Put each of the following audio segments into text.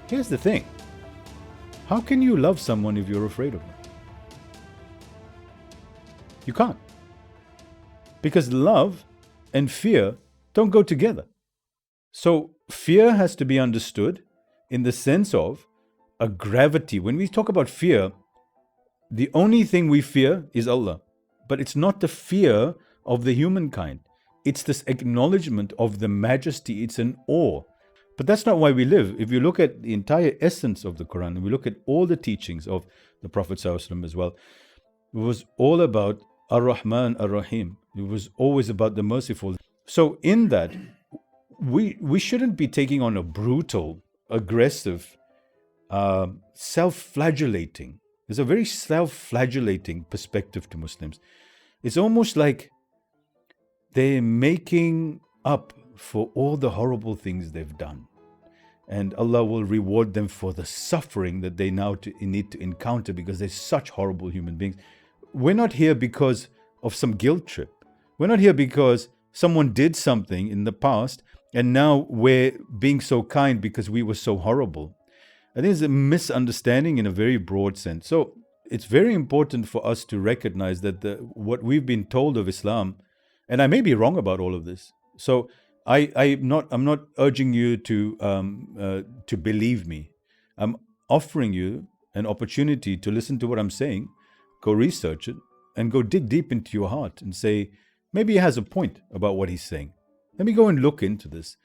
Here's the thing. How can you love someone if you're afraid of them? You can't. Because love and fear don't go together. So fear has to be understood in the sense of a gravity. When we talk about fear, the only thing we fear is Allah. But it's not the fear of the humankind. It's this acknowledgement of the majesty. It's an awe. But that's not why we live. If you look at the entire essence of the Quran, and we look at all the teachings of the Prophet ﷺ as well, it was all about Ar-Rahman Ar-Rahim. It was always about the merciful. So in that, we shouldn't be taking on a brutal, aggressive, self-flagellating. There's a very self-flagellating perspective to Muslims. It's almost like they're making up for all the horrible things they've done. And Allah will reward them for the suffering that they now need to encounter because they're such horrible human beings. We're not here because of some guilt trip. We're not here because someone did something in the past and now we're being so kind because we were so horrible. I think it's a misunderstanding in a very broad sense. So it's very important for us to recognize that what we've been told of Islam, and I may be wrong about all of this. So I'm not urging you to believe me. I'm offering you an opportunity to listen to what I'm saying, go research it, and go dig deep into your heart and say, maybe he has a point about what he's saying. Let me go and look into this.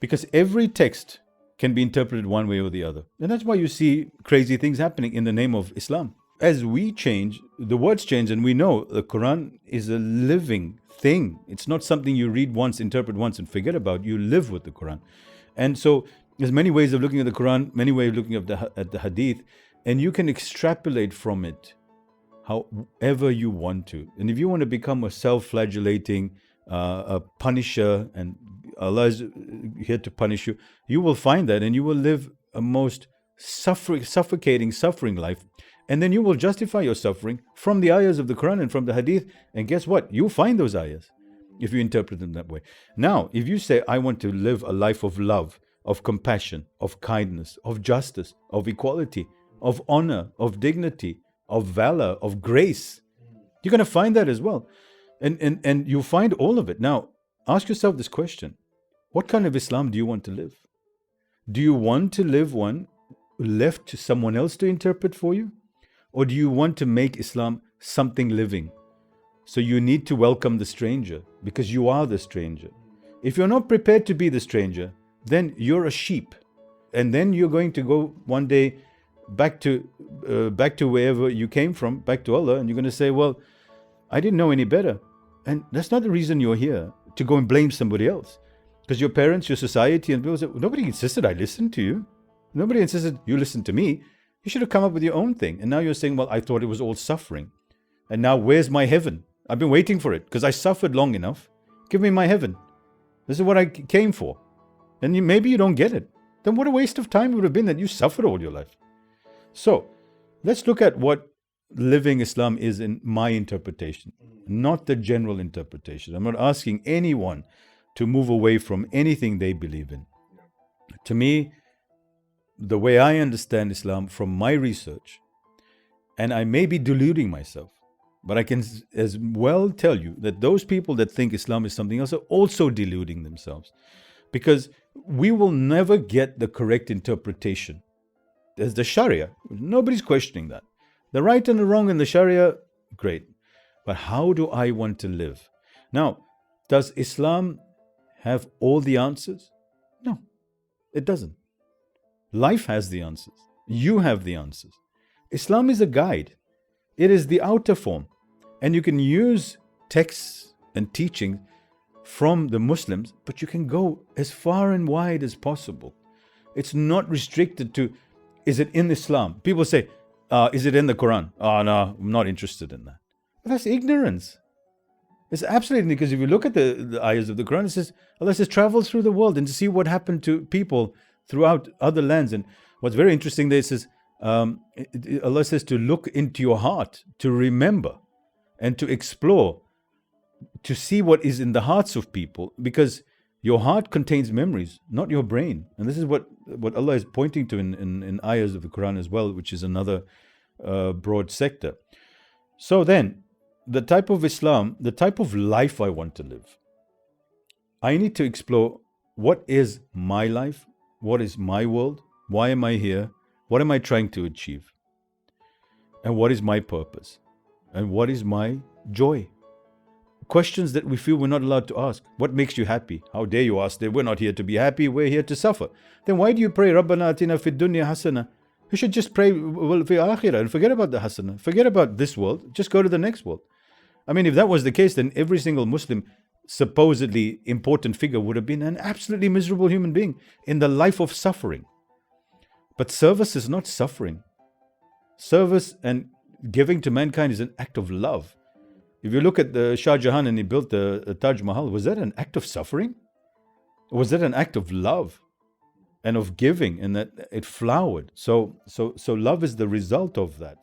Because every text can be interpreted one way or the other. And that's why you see crazy things happening in the name of Islam. As we change, the words change, and we know the Quran is a living thing. It's not something you read once, interpret once, and forget about. You live with the Quran. And so there's many ways of looking at the Quran, many ways of looking at the Hadith, and you can extrapolate from it however you want to. And if you want to become a self-flagellating a punisher, and Allah is here to punish you, you will find that, and you will live a most suffocating, suffering life. And then you will justify your suffering from the ayahs of the Quran and from the Hadith. And guess what? You'll find those ayahs if you interpret them that way. Now, if you say, I want to live a life of love, of compassion, of kindness, of justice, of equality, of honor, of dignity, of valor, of grace, you're going to find that as well. And you'll find all of it. Now, ask yourself this question. What kind of Islam do you want to live? Do you want to live one left to someone else to interpret for you? Or do you want to make Islam something living? So you need to welcome the stranger because you are the stranger. If you're not prepared to be the stranger, then you're a sheep. And then you're going to go one day back to wherever you came from, back to Allah, and you're going to say, well, I didn't know any better. And that's not the reason you're here, to go and blame somebody else. Because your parents, your society, and people say, nobody insisted I listened to you. Nobody insisted you listen to me. You should have come up with your own thing. And now you're saying, well, I thought it was all suffering. And now where's my heaven? I've been waiting for it because I suffered long enough. Give me my heaven. This is what I came for. And maybe you don't get it. Then what a waste of time it would have been that you suffered all your life. So let's look at what living Islam is in my interpretation, not the general interpretation. I'm not asking anyone to move away from anything they believe in. To me, the way I understand Islam from my research, and I may be deluding myself, but I can as well tell you that those people that think Islam is something else are also deluding themselves, because we will never get the correct interpretation. There's the Sharia. Nobody's questioning that. The right and the wrong in the Sharia, great. But how do I want to live? Now, does Islam have all the answers? No, it doesn't. Life has the answers. You have the answers. Islam is a guide. It is the outer form. And you can use texts and teaching from the Muslims, but you can go as far and wide as possible. It's not restricted to, is it in Islam? People say, is it in the Quran? Oh, no, I'm not interested in that. But that's ignorance. It's absolutely, because if you look at the ayahs of the Quran, it says, Allah says, travel through the world and to see what happened to people throughout other lands. And what's very interesting there, it says, Allah says to look into your heart, to remember and to explore, to see what is in the hearts of people. Because Your heart contains memories, not your brain. And this is what Allah is pointing to in ayahs of the Quran as well, which is another broad sector. So then, the type of Islam, the type of life I want to live, I need to explore what is my life, what is my world, why am I here, what am I trying to achieve, and what is my purpose, and what is my joy. Questions that we feel we're not allowed to ask. What makes you happy? How dare you ask that? We're not here to be happy, we're here to suffer. Then why do you pray, Rabbana atina fid dunya hasana? You should just pray fi akhirah and forget about the hasana. Forget about this world, just go to the next world. I mean, if that was the case, then every single Muslim supposedly important figure would have been an absolutely miserable human being in the life of suffering. But service is not suffering. Service and giving to mankind is an act of love. If you look at the Shah Jahan and he built the Taj Mahal, was that an act of suffering? Or was that an act of love and of giving, and that it flowered? So love is the result of that.